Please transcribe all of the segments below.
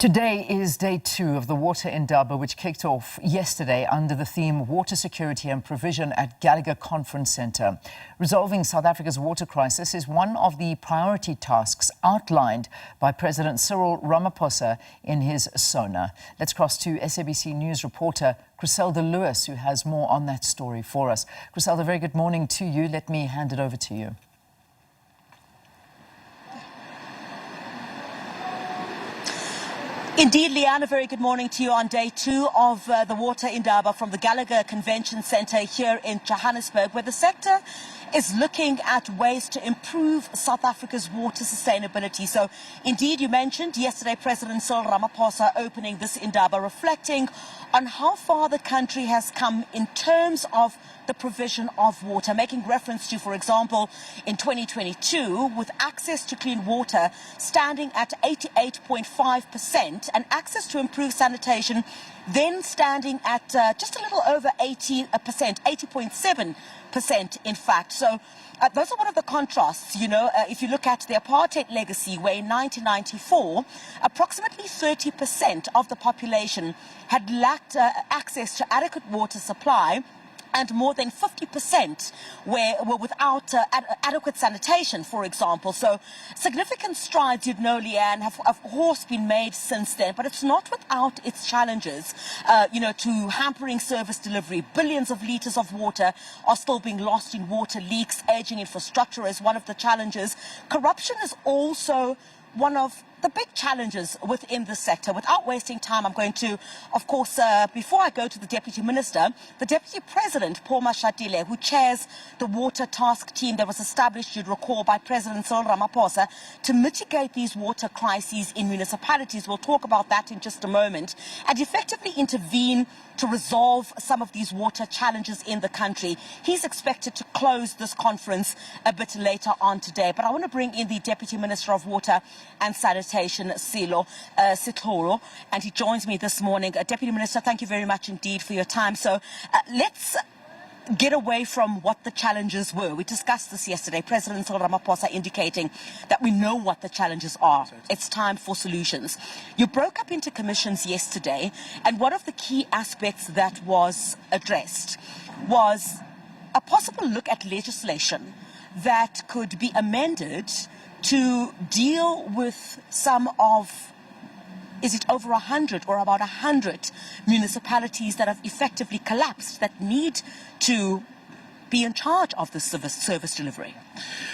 Today is day 2 of the Water Indaba, which kicked off yesterday under the theme Water Security and Provision at Gallagher Conference Centre. Resolving South Africa's water crisis is one of the priority tasks outlined by President Cyril Ramaphosa in his SONA. Let's cross to SABC News reporter Griselda Lewis, who has more on that story for us. Griselda, very good morning to you. Let me hand it over to you. Indeed, Leanne, a very good morning to you on day 2 of the Water Indaba from the Gallagher Conference Centre here in Johannesburg, where the sector is looking at ways to improve South Africa's water sustainability. So, indeed, you mentioned yesterday President Cyril Ramaphosa opening this Indaba, reflecting on how far the country has come in terms of the provision of water, making reference to, for example, in 2022, with access to clean water standing at 88.5% and access to improved sanitation then standing at just a little over 80%, 80.7%, in fact. So those are one of the contrasts, if you look at the apartheid legacy, where in 1994, approximately 30% of the population had lacked access to adequate water supply, and more than 50% were without adequate sanitation, for example. So significant strides, Leanne, have of course been made since then, but it's not without its challenges, to hampering service delivery. Billions of litres of water are still being lost in water leaks. Aging infrastructure is one of the challenges. Corruption is also one of the big challenges within the sector. Without wasting time, I'm going to, of course, before I go to the Deputy Minister, the Deputy President, Paul Mashatile, who chairs the Water Task Team that was established, you'd recall, by President Cyril Ramaphosa to mitigate these water crises in municipalities. We'll talk about that in just a moment, and effectively intervene to resolve some of these water challenges in the country. He's expected to close this conference a bit later on today. But I want to bring in the Deputy Minister of Water and Sanitation, Sitolo, and he joins me this morning. Deputy Minister, thank you very much indeed for your time. So let's get away from what the challenges were. We discussed this yesterday. President Cyril Ramaphosa indicating that we know what the challenges are. It's time for solutions. You broke up into commissions yesterday, and one of the key aspects that was addressed was a possible look at legislation that could be amended to deal with some of, is it over 100 or about 100 municipalities that have effectively collapsed, that need to be in charge of the service delivery?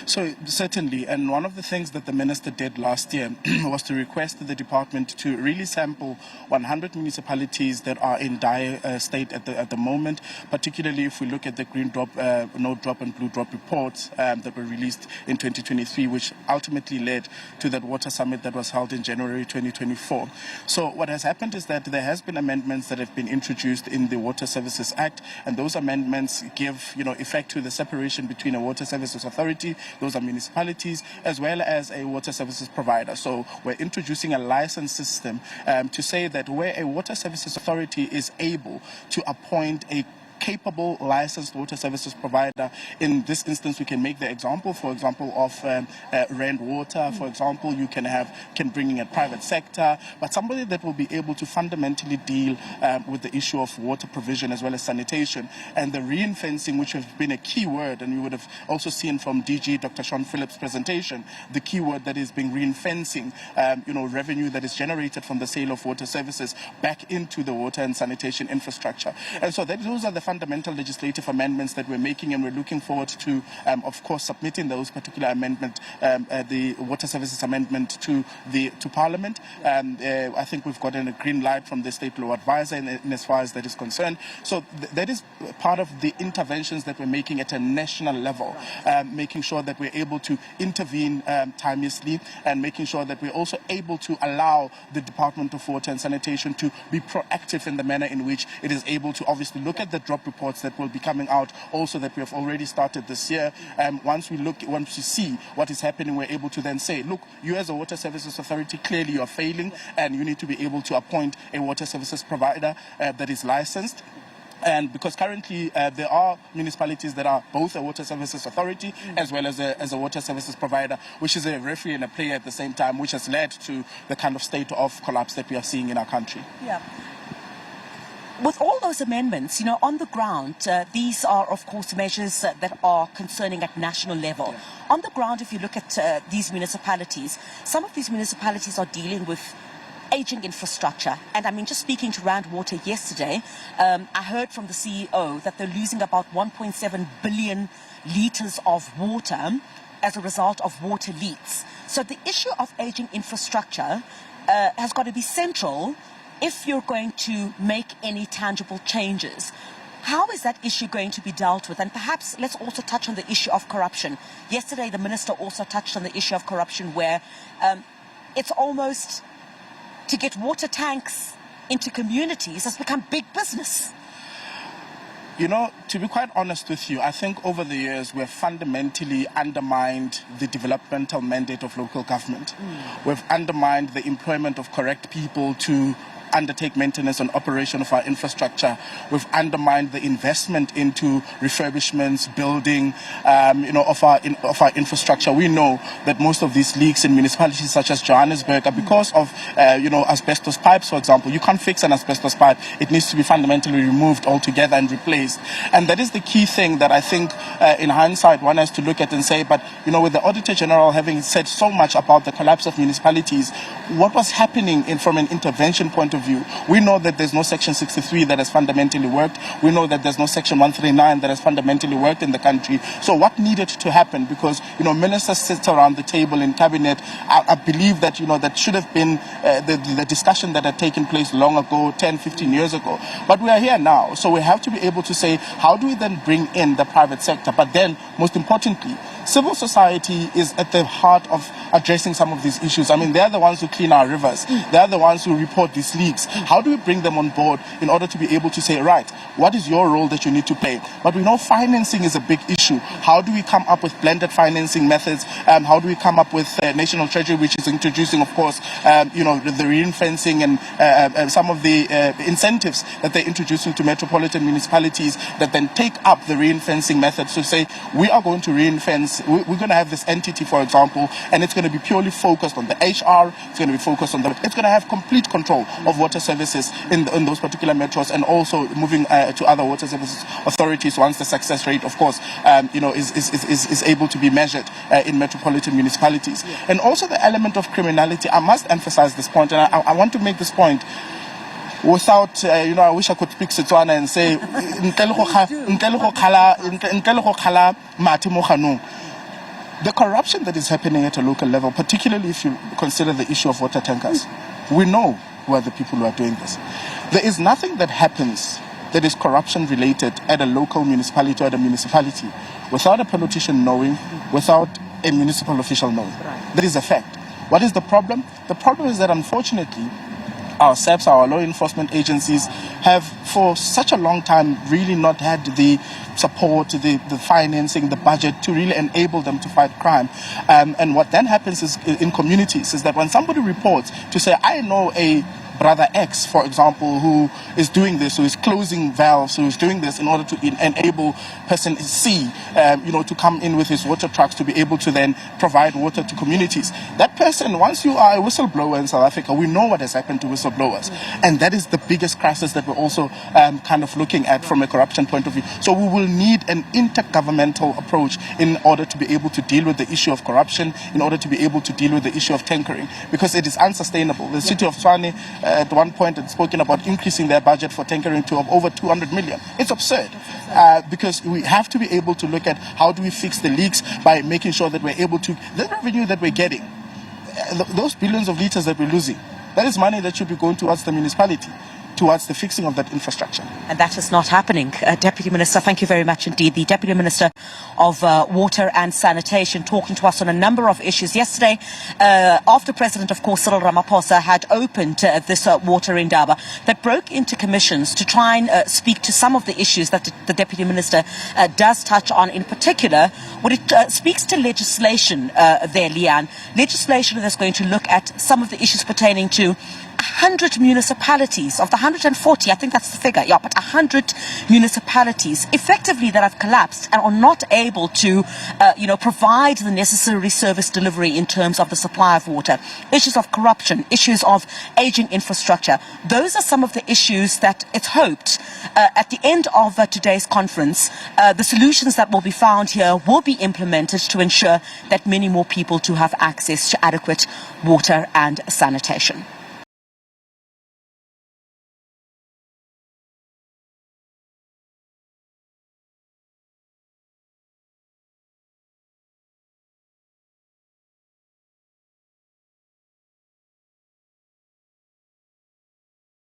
So certainly, and one of the things that the minister did last year was to request the department to really sample 100 municipalities that are in dire state at the moment, particularly if we look at the green drop, no drop and blue drop reports that were released in 2023, which ultimately led to that water summit that was held in January 2024. So what has happened is that there has been amendments that have been introduced in the Water Services Act, and those amendments give effect to the separation between a water services authority, those are municipalities, as well as a water services provider. So we're introducing a license system to say that where a water services authority is able to appoint a capable licensed water services provider. In this instance, we can make the example, for example, of Rand Water. For example, you can bring in a private sector, but somebody that will be able to fundamentally deal with the issue of water provision as well as sanitation. And the ring-fencing, which has been a key word, and you would have also seen from DG Dr. Sean Phillips' presentation, the key word that is being ring-fencing, revenue that is generated from the sale of water services back into the water and sanitation infrastructure. And so those are the fundamental legislative amendments that we're making, and we're looking forward to, of course, submitting those particular amendment, the Water Services Amendment to Parliament. I think we've gotten a green light from the State Law Advisor in as far as that is concerned. So that is part of the interventions that we're making at a national level, making sure that we're able to intervene timeously, and making sure that we're also able to allow the Department of Water and Sanitation to be proactive in the manner in which it is able to obviously look at the drop reports that will be coming out also that we have already started this year. Once we see what is happening, we're able to then say, look, you as a water services authority, clearly you are failing, and you need to be able to appoint a water services provider that is licensed. And because currently there are municipalities that are both a water services authority as well as a water services provider, which is a referee and a player at the same time, which has led to the kind of state of collapse that we are seeing in our country. Yeah. With all those amendments, on the ground, these are, of course, measures that are concerning at national level. Yeah. On the ground, if you look at these municipalities, some of these municipalities are dealing with aging infrastructure. And I mean, just speaking to Rand Water yesterday, I heard from the CEO that they're losing about 1.7 billion litres of water as a result of water leaks. So the issue of aging infrastructure has got to be central if you're going to make any tangible changes. How is that issue going to be dealt with? And perhaps let's also touch on the issue of corruption. Yesterday, the minister also touched on the issue of corruption, where it's almost to get water tanks into communities has become big business. To be quite honest with you, I think over the years we've fundamentally undermined the developmental mandate of local government. We've undermined the employment of correct people to undertake maintenance and operation of our infrastructure. We've undermined the investment into refurbishments, building, of our infrastructure. We know that most of these leaks in municipalities such as Johannesburg are because of, asbestos pipes, for example. You can't fix an asbestos pipe. It needs to be fundamentally removed altogether and replaced. And that is the key thing that I think, in hindsight, one has to look at and say, but, with the Auditor General having said so much about the collapse of municipalities, what was happening from an intervention point of view? We know that there's no Section 63 that has fundamentally worked. We know that there's no Section 139 that has fundamentally worked in the country. So what needed to happen? Because, ministers sit around the table in cabinet. I believe that, that should have been the discussion that had taken place long ago, 10, 15 years ago. But we are here now. So we have to be able to say, how do we then bring in the private sector? But then, most importantly, civil society is at the heart of addressing some of these issues. I mean, they're the ones who clean our rivers. They're the ones who report these leaks. How do we bring them on board in order to be able to say, right, what is your role that you need to play? But we know financing is a big issue. How do we come up with blended financing methods? How do we come up with National Treasury, which is introducing, of course, the ring-fencing and some of the incentives that they're introducing to metropolitan municipalities that then take up the ring-fencing methods to say, we are going to ring-fence. We're going to have this entity, for example, and it's going to be purely focused on the HR. It's going to be focused on it's going to have complete control of water services in those particular metros, and also moving to other water services authorities once the success rate, of course, is able to be measured in metropolitan municipalities. Yeah. And also the element of criminality. I must emphasize this point, and I want to make this point without, I wish I could speak Setswana and say, the corruption that is happening at a local level, particularly if you consider the issue of water tankers, we know who are the people who are doing this. There is nothing that happens that is corruption related at a local municipality or at a municipality without a politician knowing, without a municipal official knowing. Right. That is a fact. What is the problem? The problem is that, unfortunately, our SABC, our law enforcement agencies, have for such a long time really not had the support, the financing, the budget to really enable them to fight crime. And what then happens is in communities is that when somebody reports to say, I know a brother X, for example, who is doing this, who is closing valves, who is doing this in order to enable person C, to come in with his water trucks to be able to then provide water to communities. That person, once you are a whistleblower in South Africa, we know what has happened to whistleblowers. And that is the biggest crisis that we're also kind of looking at from a corruption point of view. So we will need an intergovernmental approach in order to be able to deal with the issue of corruption, in order to be able to deal with the issue of tankering, because it is unsustainable. The city of Tshwane at one point had spoken about increasing their budget for tankering to over 200 million. It's absurd because we have to be able to look at how do we fix the leaks by making sure that we're able to, the revenue that we're getting, those billions of litres that we're losing, that is money that should be going towards the municipality, towards the fixing of that infrastructure. And that is not happening. Deputy Minister, thank you very much indeed. The Deputy Minister of Water and Sanitation talking to us on a number of issues. Yesterday, after President, of course, Cyril Ramaphosa had opened this Water Indaba that broke into commissions to try and speak to some of the issues that the Deputy Minister does touch on, in particular, when it speaks to legislation there, Leanne. Legislation that's going to look at some of the issues pertaining to 100 municipalities, of the 140, I think that's the figure, yeah, but 100 municipalities effectively that have collapsed and are not able to, provide the necessary service delivery in terms of the supply of water. Issues of corruption, issues of aging infrastructure. Those are some of the issues that it's hoped at the end of today's conference, the solutions that will be found here will be implemented to ensure that many more people do have access to adequate water and sanitation.